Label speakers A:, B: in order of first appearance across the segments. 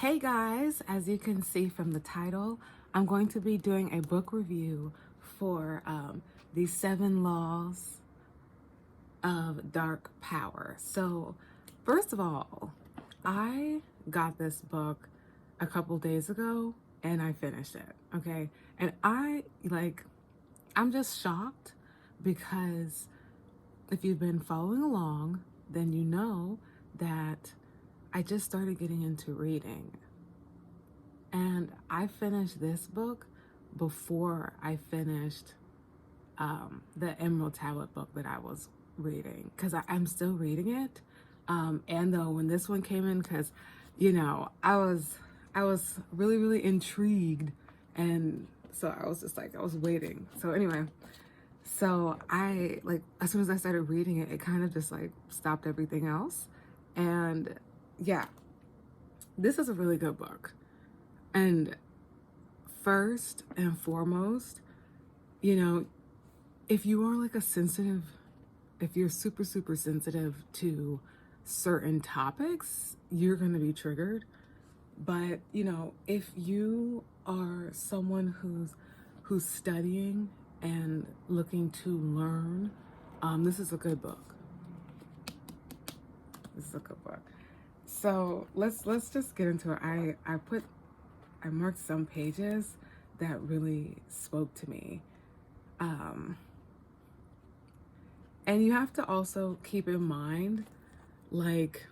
A: Hey guys, as you can see from the title, I'm going to be doing a book review for the 7 Laws of Dark Power. So, first of all, I got this book a couple days ago and I finished it, okay? And I'm just shocked because if you've been following along, then you know that I just started getting into reading. And I finished this book before I finished the Emerald Tablet book that I was reading, because I'm still reading it. And though when this one came in, because I was really really intrigued, and so I was just like I was waiting. So anyway, so I as soon as I started reading it, it kind of just like stopped everything else. And yeah, this is a really good book. And first and foremost, if you are like if you're super, super sensitive to certain topics, you're going to be triggered. But, if you are someone who's studying and looking to learn, this is a good book. This is a good book. So let's just get into it. I marked some pages that really spoke to me. And you have to also keep in mind, like,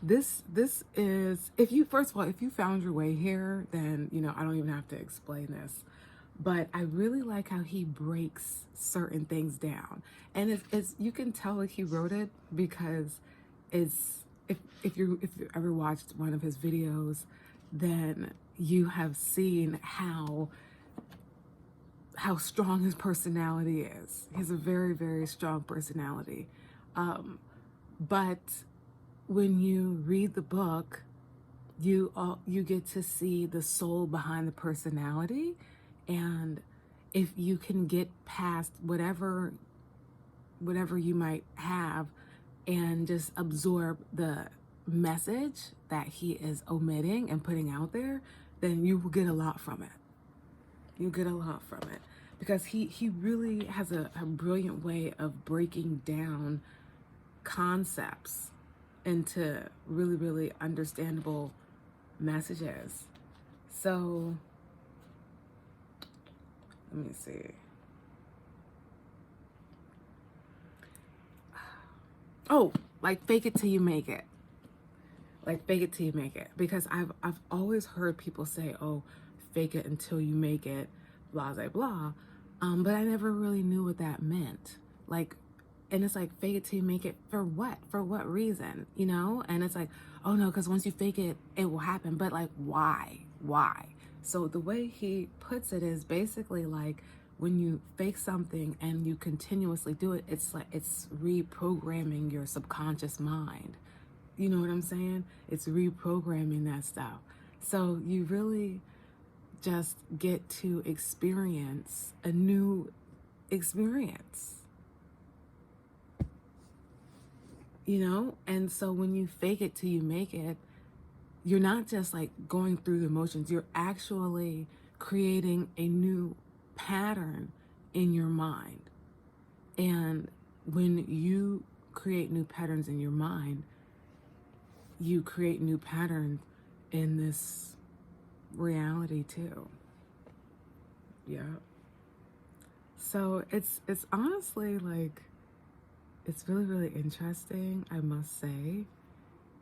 A: this is, if you, first of all, if you found your way here, then, I don't even have to explain this. But I really like how he breaks certain things down. And it's you can tell like he wrote it because it's, if you ever watched one of his videos, then you have seen how strong his personality is. He has a very, very strong personality. But when you read the book, you get to see the soul behind the personality. And if you can get past whatever you might have and just absorb the message that he is omitting and putting out there, then you will get a lot from it. You get a lot from it because he really has a brilliant way of breaking down concepts into really, really understandable messages. So let me see. Oh, like fake it till you make it. Like fake it till you make it. Because I've always heard people say, oh, fake it until you make it, blah, blah, blah. But I never really knew what that meant. Like, and it's like, fake it till you make it for what? For what reason? And it's like, oh no, because once you fake it, it will happen. But like, why? Why? So the way he puts it is basically like, when you fake something and you continuously do it, it's like it's reprogramming your subconscious mind. You know what I'm saying? It's reprogramming that stuff. So you really just get to experience a new experience. And so when you fake it till you make it, you're not just like going through the motions, you're actually creating a new pattern in your mind. And when you create new patterns in your mind, you create new patterns in this reality too. Yeah. So it's honestly like, it's really, really interesting, I must say.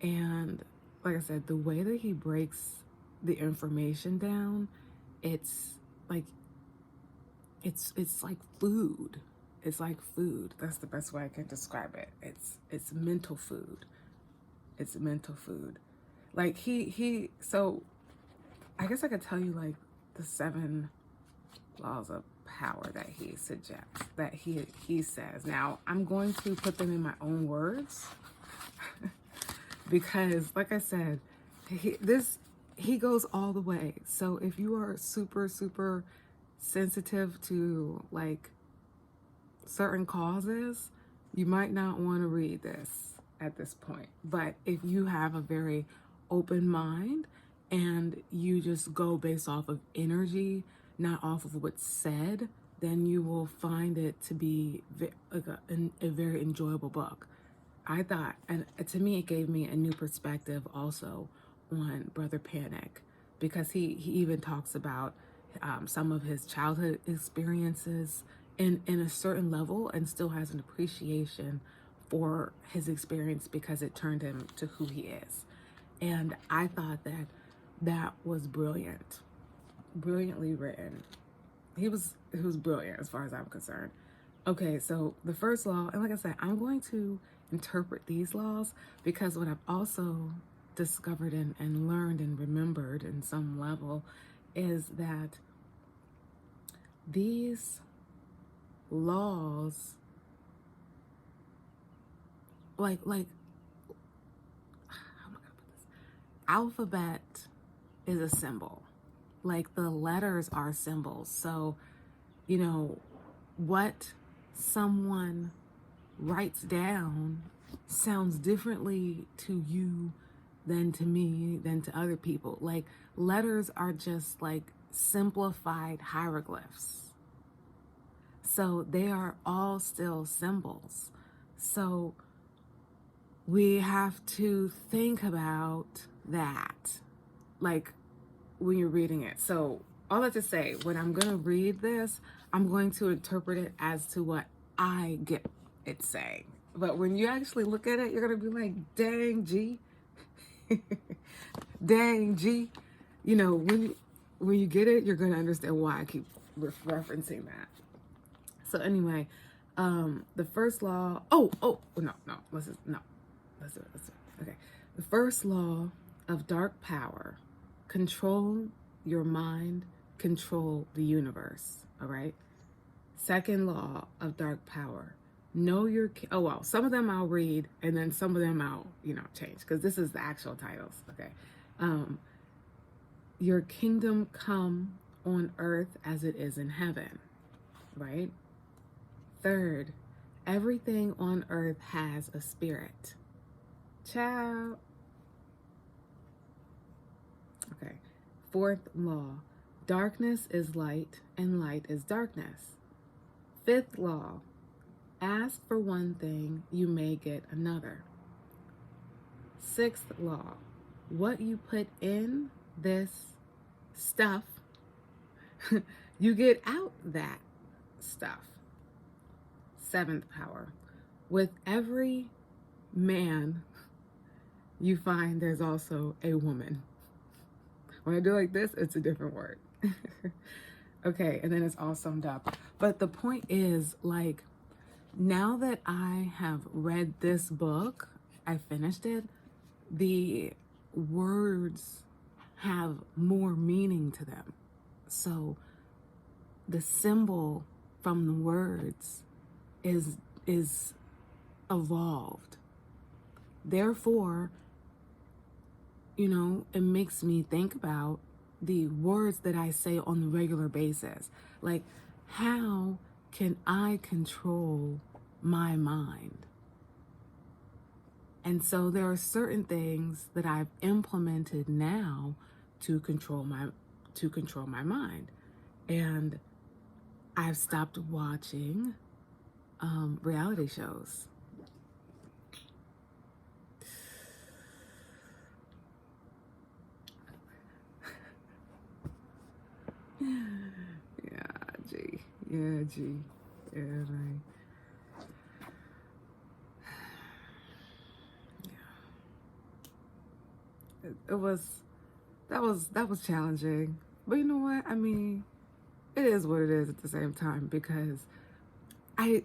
A: And like I said, the way that he breaks the information down, it's like food. It's like food. That's the best way I can describe it. It's mental food. It's mental food. Like so I guess I could tell you like the 7 laws of power that he suggests, that he says. Now I'm going to put them in my own words because like I said, he goes all the way. So if you are super, super sensitive to like certain causes, you might not want to read this at this point. But if you have a very open mind and you just go based off of energy, not off of what's said, then you will find it to be like a very enjoyable book. I thought, and to me, it gave me a new perspective also on Brother Panic, because he even talks about some of his childhood experiences in a certain level, and still has an appreciation for his experience because it turned him to who he is. And I thought that that was brilliant, brilliantly written. He was brilliant as far as I'm concerned. Okay, so the first law, and like I said, I'm going to interpret these laws because what I've also discovered and learned and remembered in some level is that these laws, like how am I gonna put this? Alphabet is a symbol. Like the letters are symbols. So, you know, what someone writes down sounds differently to you than to me, than to other people. Like letters are just like simplified hieroglyphs. So they are all still symbols. So we have to think about that, like when you're reading it. So all that to say, when I'm going to read this, I'm going to interpret it as to what I get it saying. But when you actually look at it, you're going to be like, dang, G. Dang, G. You know, when you get it, you're going to understand why I keep referencing that. So anyway, the first law, let's do it. Okay. The first law of dark power: control your mind, control the universe. All right. Second law of dark power: know your, some of them I'll read and then some of them I'll, change, because this is the actual titles. Okay. Your kingdom come on earth as it is in heaven. Right. Third, everything on earth has a spirit. Child. Okay. Fourth law: darkness is light and light is darkness. Fifth law: ask for one thing, you may get another. Sixth law: what you put in this stuff, you get out that stuff. Seventh power: with every man you find there's also a woman. When I do like this, it's a different word. Okay, and then it's all summed up. But the point is, like, now that I have read this book, I finished it, the words have more meaning to them. So the symbol from the words is evolved. Therefore, it makes me think about the words that I say on a regular basis. Like, how can I control my mind? And so there are certain things that I've implemented now to control my mind. And I've stopped watching reality shows. Yeah, G. Yeah, right. Yeah. That was challenging. But you know what? I mean, it is what it is at the same time, because I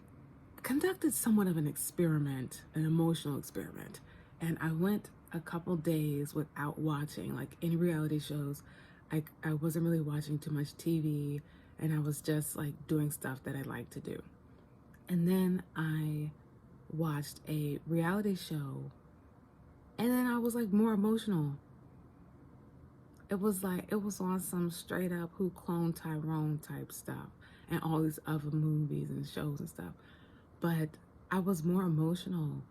A: conducted somewhat of an experiment, an emotional experiment. And I went a couple days without watching, like, any reality shows. I wasn't really watching too much TV, and I was just like doing stuff that I like to do. And then I watched a reality show, and then I was like more emotional. It was on some straight up Who Cloned Tyrone type stuff, and all these other movies and shows and stuff. But I was more emotional.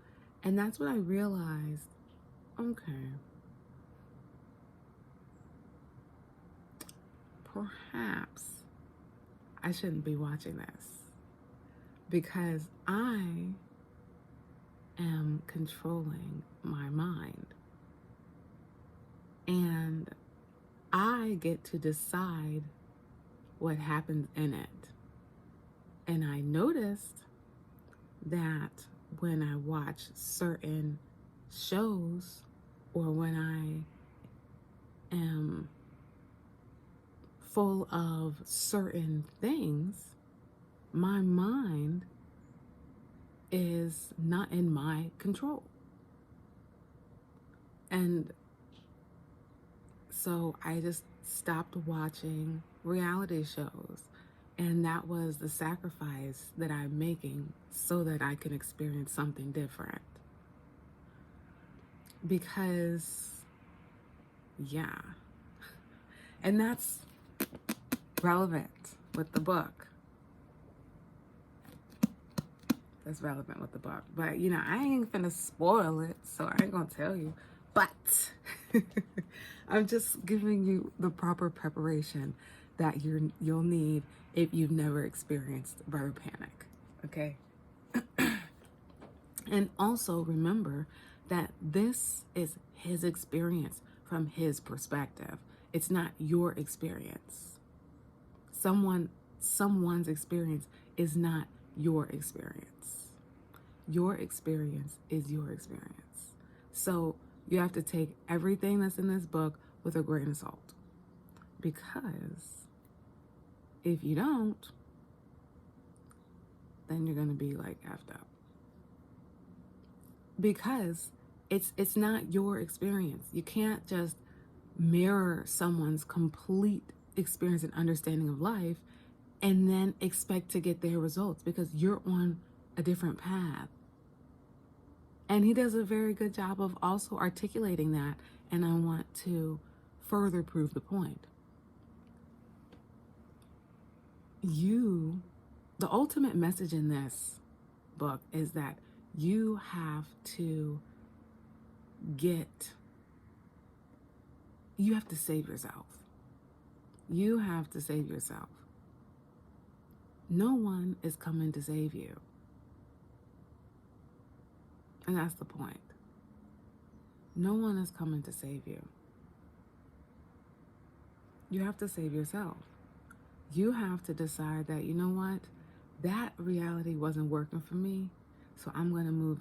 A: And that's when I realized, okay, perhaps I shouldn't be watching this because I am controlling my mind and I get to decide what happens in it. And I noticed that when I watch certain shows or when I am full of certain things, my mind is not in my control. And so I just stopped watching reality shows. And that was the sacrifice that I'm making so that I can experience something different. Because, yeah. And that's relevant with the book. That's relevant with the book. But, you know, I ain't finna spoil it, so I ain't gonna tell you. But I'm just giving you the proper preparation that you'll need if you've never experienced birth panic, okay? And also remember that this is his experience from his perspective. It's not your experience. Someone's experience is not your experience. Your experience is your experience. So you have to take everything that's in this book with a grain of salt. Because if you don't, then you're going to be like effed up. Because it's not your experience. You can't just mirror someone's complete experience and understanding of life and then expect to get their results because you're on a different path. And he does a very good job of also articulating that, and I want to further prove the point. The ultimate message in this book is that you have to save yourself. You have to save yourself. No one is coming to save you. And that's the point. No one is coming to save you. You have to save yourself. You have to decide that, you know what? That reality wasn't working for me. So I'm going to move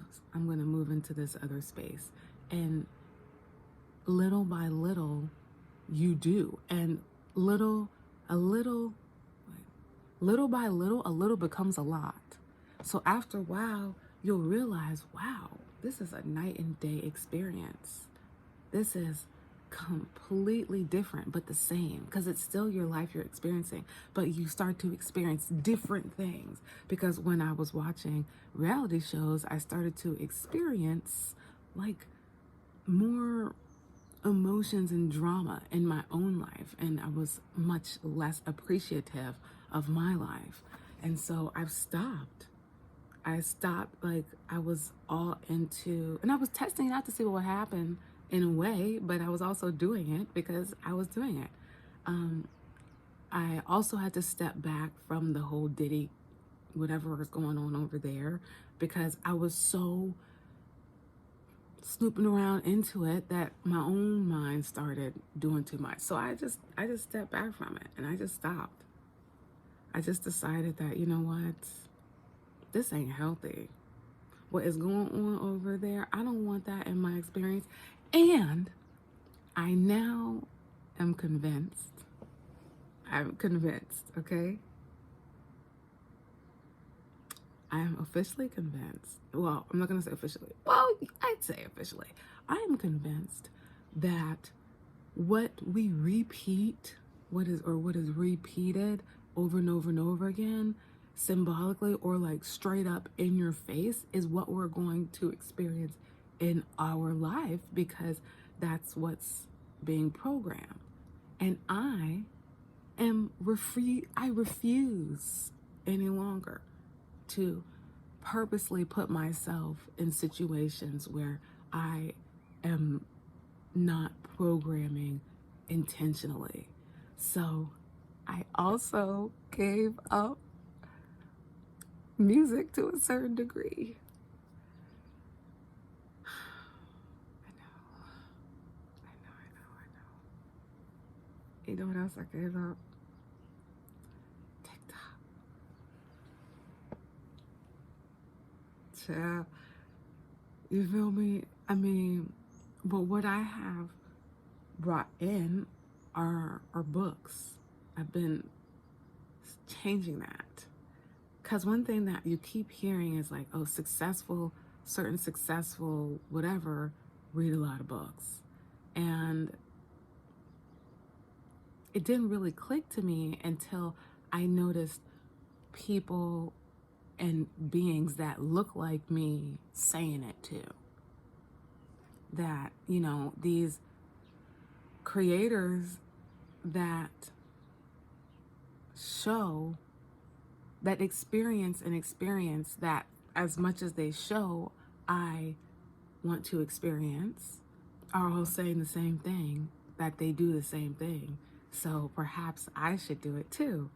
A: into this other space. And little by little, you do. And little by little, a little becomes a lot. So after a while, you'll realize, wow, this is a night and day experience. This is completely different, but the same, because it's still your life you're experiencing, but you start to experience different things. Because when I was watching reality shows, I started to experience like more emotions and drama in my own life, and I was much less appreciative of my life. And so I stopped, like I was all into, and I was testing it out to see what would happen in a way, but I was also doing it because I was doing it. I also had to step back from the whole Diddy, whatever was going on over there, because I was so snooping around into it that my own mind started doing too much. So I just stepped back from it and I just stopped. I just decided that, you know what, this ain't healthy. What is going on over there, I don't want that in my experience. And I now am convinced. I'm convinced, okay? I am officially convinced. Well, I'm not going to say officially. Well, I'd say officially. I am convinced that what we repeat, what is repeated over and over and over again, symbolically or like straight up in your face, is what we're going to experience in our life, because that's what's being programmed. And I refuse any longer to purposely put myself in situations where I am not programming intentionally. So I also gave up music to a certain degree. I know. You know what else I gave up? TikTok. Child. You feel me? I mean, but what I have brought in are books. I've been changing that. Because one thing that you keep hearing is like, oh, certain successful, whatever, read a lot of books. And it didn't really click to me until I noticed people and beings that look like me saying it too. That, you know, these creators that show, that experience that as much as they show, I want to experience, are all saying the same thing, that they do the same thing. So perhaps I should do it too.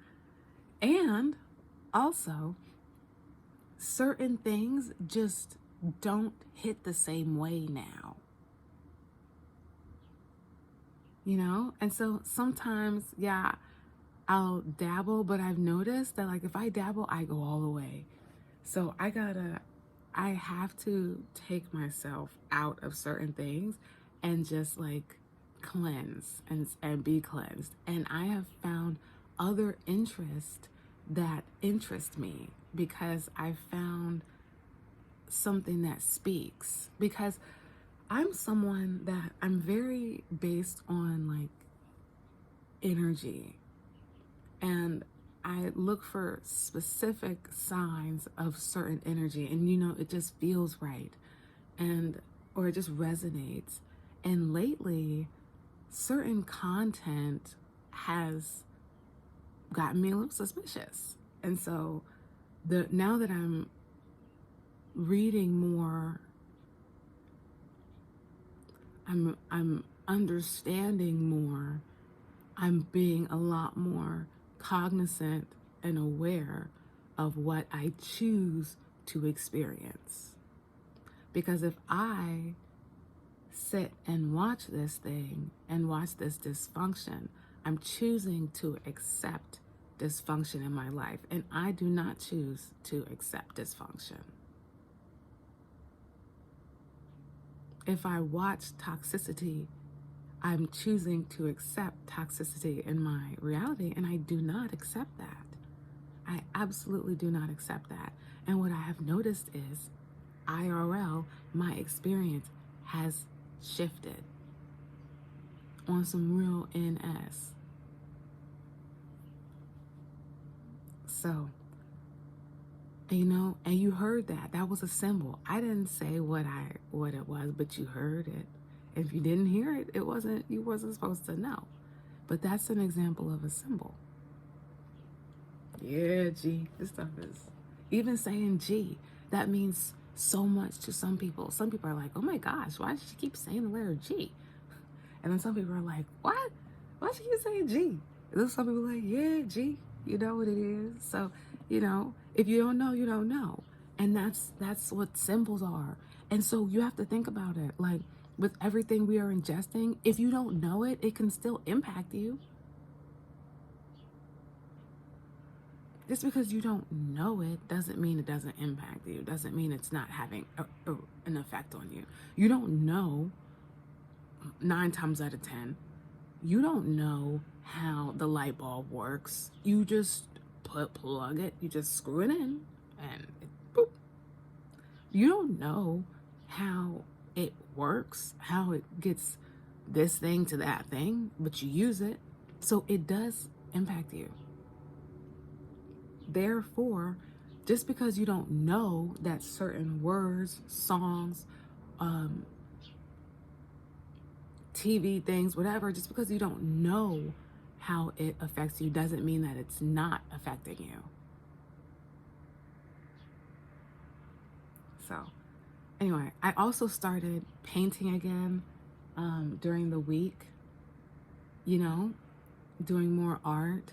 A: And also, certain things just don't hit the same way now. You know? And so sometimes, yeah, I'll dabble, but I've noticed that like if I dabble, I go all the way. So I have to take myself out of certain things and just like cleanse and be cleansed. And I have found other interests that interest me because I found something that speaks. Because I'm someone that I'm very based on like energy. And I look for specific signs of certain energy, and you know, it just feels right, or it just resonates. And lately, certain content has gotten me a little suspicious. And so now that I'm reading more, I'm understanding more, I'm being a lot more cognizant and aware of what I choose to experience. Because if I sit and watch this thing and watch this dysfunction, I'm choosing to accept dysfunction in my life, and I do not choose to accept dysfunction. If I watch toxicity, I'm choosing to accept toxicity in my reality, and I do not accept that. I absolutely do not accept that. And what I have noticed is IRL, my experience has shifted on some real NS. So, you know, and you heard that. That was a symbol. I didn't say what it was, but you heard it. If you didn't hear it, you wasn't supposed to know. But that's an example of a symbol. Yeah, G. This stuff is, even saying G, that means so much to some people. Some people are like, oh my gosh, why does she keep saying the letter G? And then some people are like, what? Why does she keep saying G? And then some people are like, yeah, G. You know what it is. So, you know, if you don't know, you don't know. And that's what symbols are. And so you have to think about it. Like, with everything we are ingesting, if you don't know it, it can still impact you. Just because you don't know it doesn't mean it doesn't impact you. Doesn't mean it's not having an effect on you. You don't know 9 times out of 10. You don't know how the light bulb works. You just plug it. You just screw it in and boop. You don't know how it works, how it gets this thing to that thing, but you use it. So it does impact you. Therefore, just because you don't know that certain words, songs, TV things, whatever, just because you don't know how it affects you doesn't mean that it's not affecting you. So anyway, I also started painting again during the week, you know, doing more art.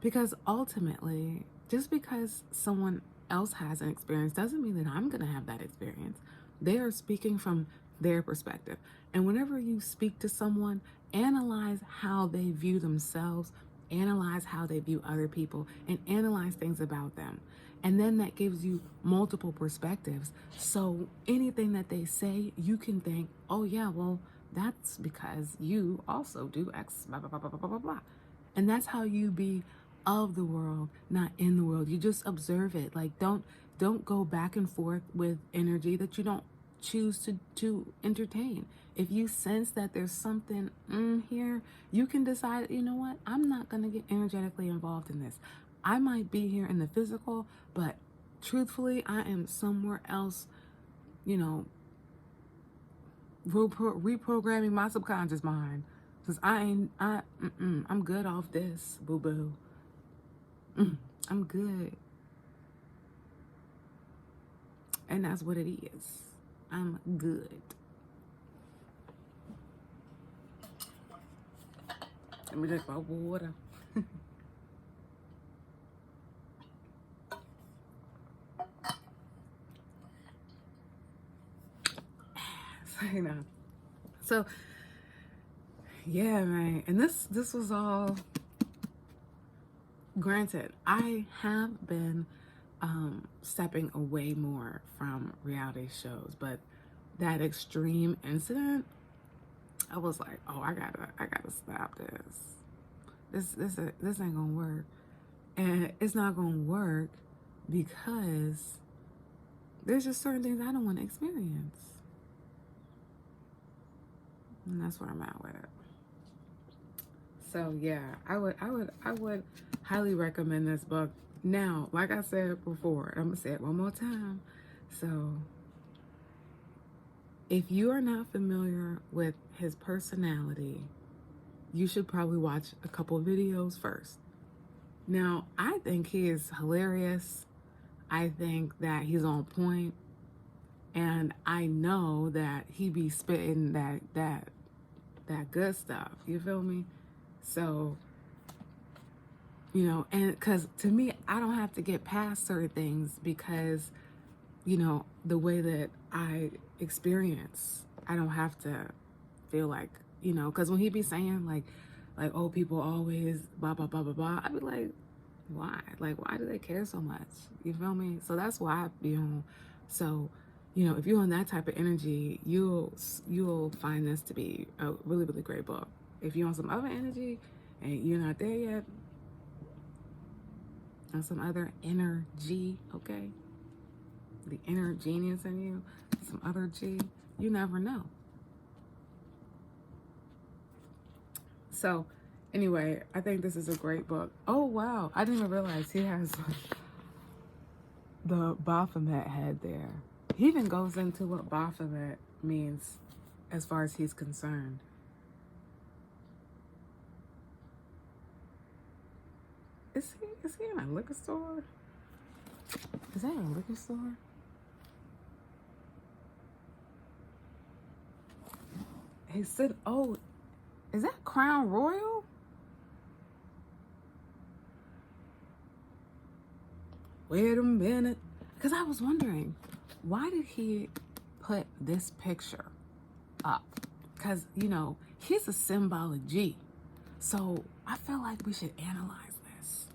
A: Because ultimately, just because someone else has an experience doesn't mean that I'm going to have that experience. They are speaking from their perspective. And whenever you speak to someone, analyze how they view themselves, analyze how they view other people, and analyze things about them. And then that gives you multiple perspectives. So anything that they say, you can think, oh yeah, well, that's because you also do X, blah, blah, blah, blah, blah, blah, blah. And that's how you be of the world, not in the world. You just observe it. Like, don't go back and forth with energy that you don't choose to entertain. If you sense that there's something here, you can decide, you know what, I'm not going to get energetically involved in this. I might be here in the physical, but truthfully, I am somewhere else, you know, reprogramming my subconscious mind. Because I'm good off this, boo-boo. I'm good. And that's what it is. I'm good. Let me drink my water. You know. So yeah, man. And this was all, granted, I have been stepping away more from reality shows, but that extreme incident, I was like, oh, I gotta stop this. This ain't gonna work. And it's not gonna work because there's just certain things I don't want to experience. And that's where I'm at with it. So yeah, I would highly recommend this book. Now, like I said before, I'm gonna say it one more time. So if you are not familiar with his personality, you should probably watch a couple videos first. Now, I think he is hilarious. I think that he's on point. And I know that he be spitting that good stuff. You feel me? So, you know, and because to me, I don't have to get past certain things because, you know, the way that I experience, I don't have to feel like, you know, because when he be saying like, oh, people always blah, blah, blah, blah, blah, I'd be like, why? Like, why do they care so much? You feel me? So that's why I be on. So, you know, if you're on that type of energy, you'll find this to be a really, really great book. If you're on some other energy and you're not there yet, on some other energy, okay? The inner genius in you, some other G, you never know. So, anyway, I think this is a great book. Oh, wow. I didn't even realize he has the Baphomet head there. He even goes into what Baphomet means as far as he's concerned. Is he in a liquor store? Is that a liquor store? He said, oh, is that Crown Royal? Wait a minute. Because I was wondering, why did he put this picture up? Because, you know, he's a symbolic G. So I feel like we should analyze this.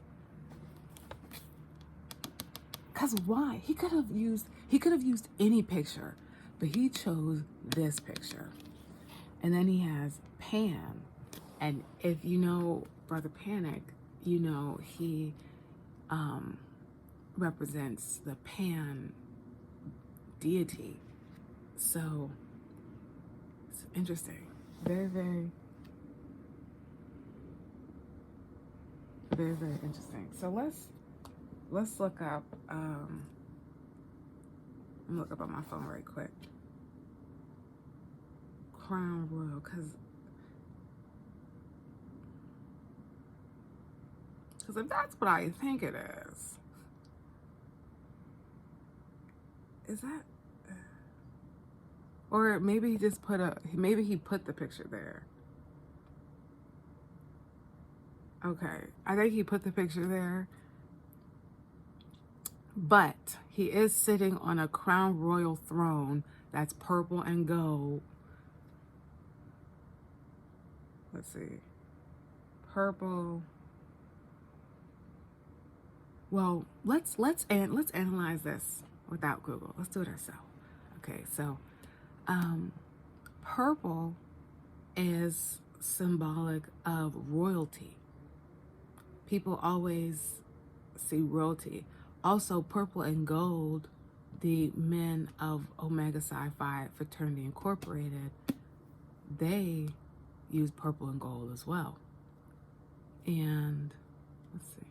A: Because why? He could have used any picture, but he chose this picture. And then he has Pan. And if you know Brother Panic, you know he represents the Pan deity. So it's interesting. Very, very, very, very interesting. So let's look up I'm gonna look up on my phone right quick. Crown Royal, because if that's what I think it is that, or maybe he just put he put the picture there. Okay, I think he put the picture there. But he is sitting on a crown royal throne that's purple and gold. Let's see. Purple. Well, let's analyze this without Google. Let's do it ourselves. Okay, so purple is symbolic of royalty. People always see royalty. Also, purple and gold, the men of Omega Psi Phi Fraternity Incorporated, they use purple and gold as well. And let's see.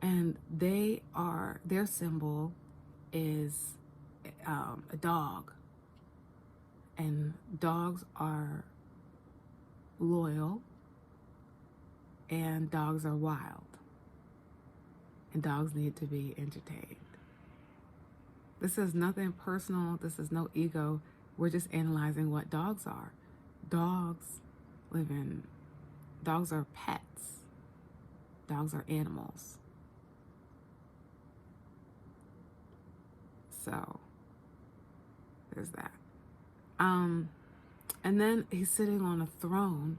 A: And their symbol is a dog. And dogs are loyal, and dogs are wild. And dogs need to be entertained. This is nothing personal. This is no ego. We're just analyzing what dogs are. Dogs are pets. Dogs are animals. So there's that. And then he's sitting on a throne,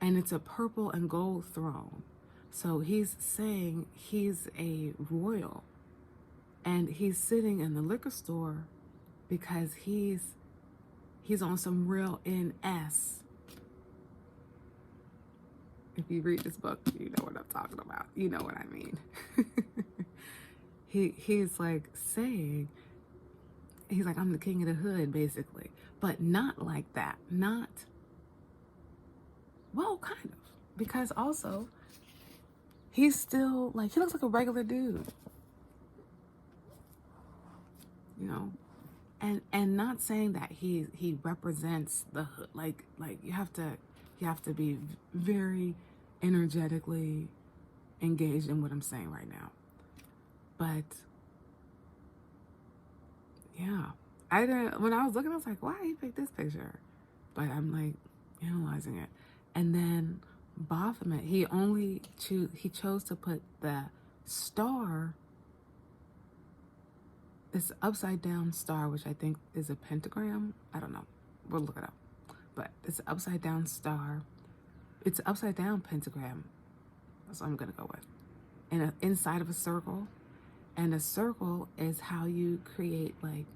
A: and it's a purple and gold throne. So he's saying he's a royal, and he's sitting in the liquor store because he's on some real NS. If you read this book, you know what I'm talking about. You know what I mean. He's like saying, he's like, I'm the king of the hood, basically. But not like that. Not, well, kind of. Because also, he's still, like, he looks like a regular dude. You know? And not saying that he represents the hood. Like you have to be very energetically engaged in what I'm saying right now. But yeah, when I was looking, I was like, why did he pick this picture? But I'm like analyzing it. And then Baphomet, he chose to put the star, this upside down star, which I think is a pentagram. I don't know. We'll look it up. But it's an upside down star. It's an upside down pentagram. That's what I'm going to go with. And inside of a circle. And a circle is how you create like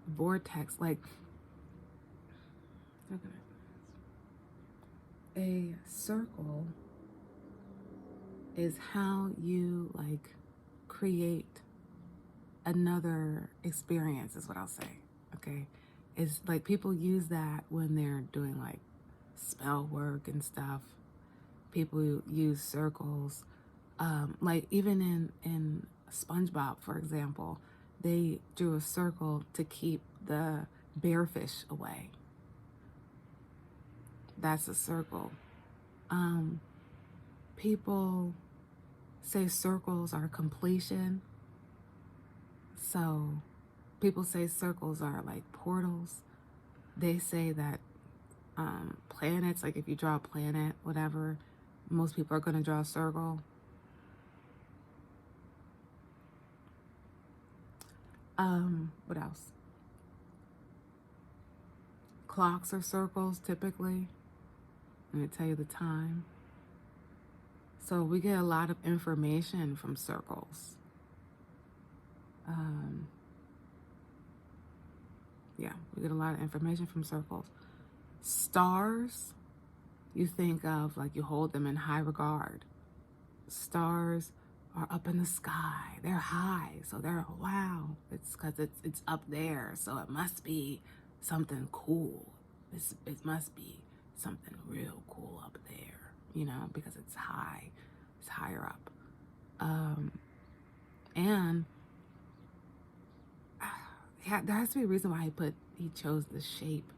A: vortex, like a circle is how you like create another experience, is what I'll say. Okay, it's like people use that when they're doing like spell work and stuff. People use circles, like even in SpongeBob, for example, they drew a circle to keep the bearfish away. That's a circle. People say circles are completion. So people say circles are like portals. They say that planets, like if you draw a planet, whatever, most people are going to draw a circle. What else? Clocks are circles typically. I'm going to tell you the time. So we get a lot of information from circles. Yeah, we get a lot of information from circles. Stars, you think of like you hold them in high regard. Stars are up in the sky. They're high, so they're wow. It's because it's up there, so it must be something cool. It must be something real cool up there, you know, because it's high. It's higher up. And yeah, there has to be a reason why he chose the shape,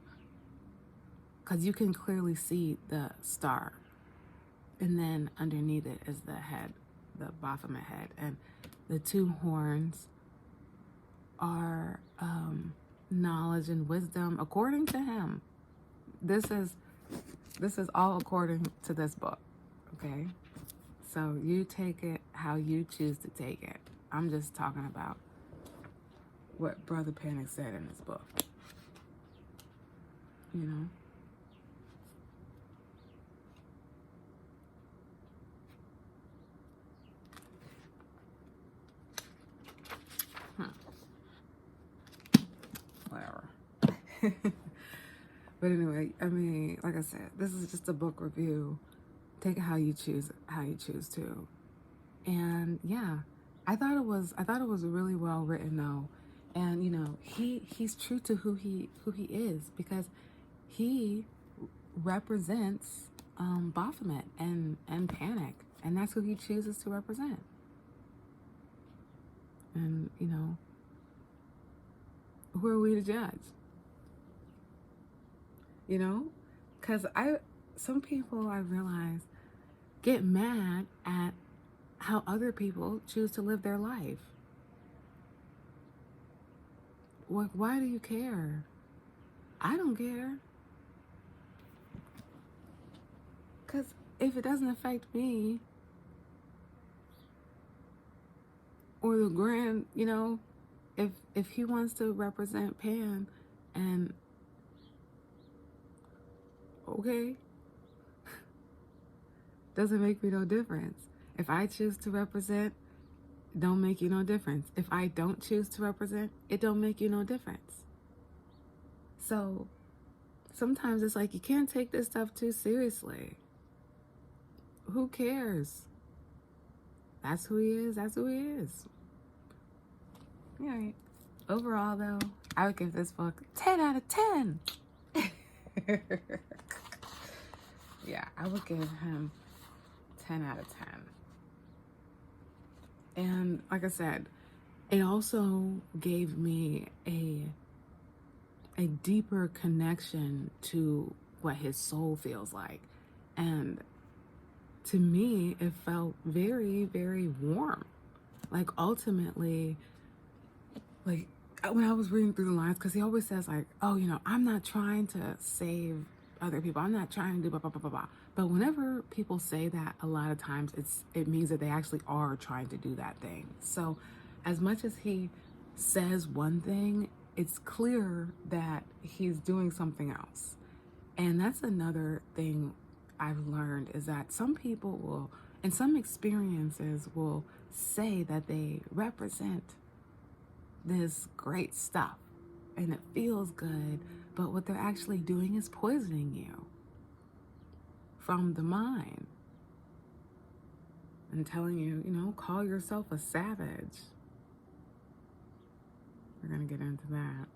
A: because you can clearly see the star, and then underneath it is the head, the Baphomet head, and the two horns are knowledge and wisdom according to him. This is This is all according to this book, okay? So you take it how you choose to take it. I'm just talking about what Brother Panic said in his book, you know? Whatever. But anyway, I mean, like I said, this is just a book review. Take it how you choose to. And yeah, I thought it was really well written though. And you know, he's true to who he is, because he represents Baphomet and Panic, and that's who he chooses to represent. And you know, who are we to judge? You know, because some people, I realize, get mad at how other people choose to live their life. Like, why do you care? I don't care. Because if it doesn't affect me, or the grand, you know, if he wants to represent Pan, and okay, doesn't make me no difference. If I choose to represent, don't make you no difference. If I don't choose to represent, it don't make you no difference. So sometimes it's like you can't take this stuff too seriously. Who cares? That's who he is. That's who he is. All right. Overall, though, I would give this book 10 out of 10. Yeah, I would give him 10 out of 10. And like I said, it also gave me a deeper connection to what his soul feels like. And to me, it felt very, very warm. Like, ultimately, like, when I was reading through the lines, because he always says, like, oh, you know, I'm not trying to save other people. I'm not trying to do blah, blah, blah, blah, blah. But whenever people say that, a lot of times it means that they actually are trying to do that thing. So as much as he says one thing, it's clear that he's doing something else. And that's another thing I've learned, is that some people will, in some experiences, will say that they represent this great stuff and it feels good, but what they're actually doing is poisoning you from the mind and telling you, you know, call yourself a savage. We're gonna get into that.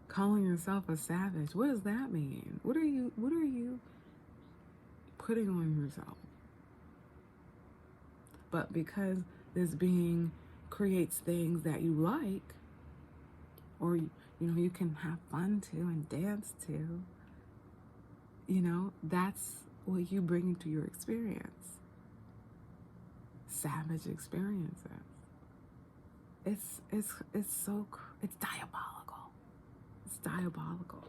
A: Calling yourself a savage, what does that mean? What are you putting on yourself? But because this being creates things that you like, or you know, you can have fun to and dance to, you know, that's what you bring into your experience. Savage experiences. It's diabolical. It's diabolical.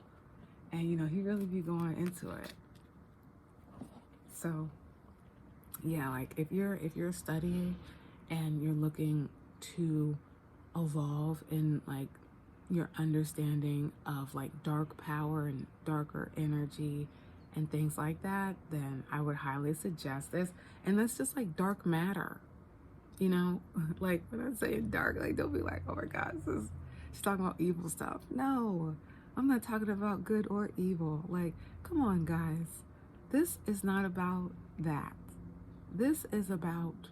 A: And you know, he really be going into it. So yeah, like if you're studying and you're looking to evolve in like your understanding of like dark power and darker energy and things like that, then I would highly suggest this. And that's just like dark matter, you know. Like when I say dark, like don't be like, oh my god, she's talking about evil stuff. No, I'm not talking about good or evil. Like, come on guys, this is not about that. This is about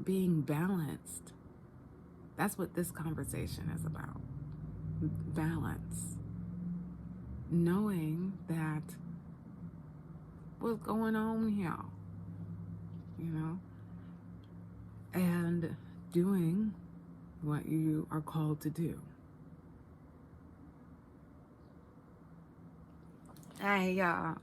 A: being balanced. That's what this conversation is about. Balance. Knowing that what's going on here, you know, and doing what you are called to do. Hey, y'all.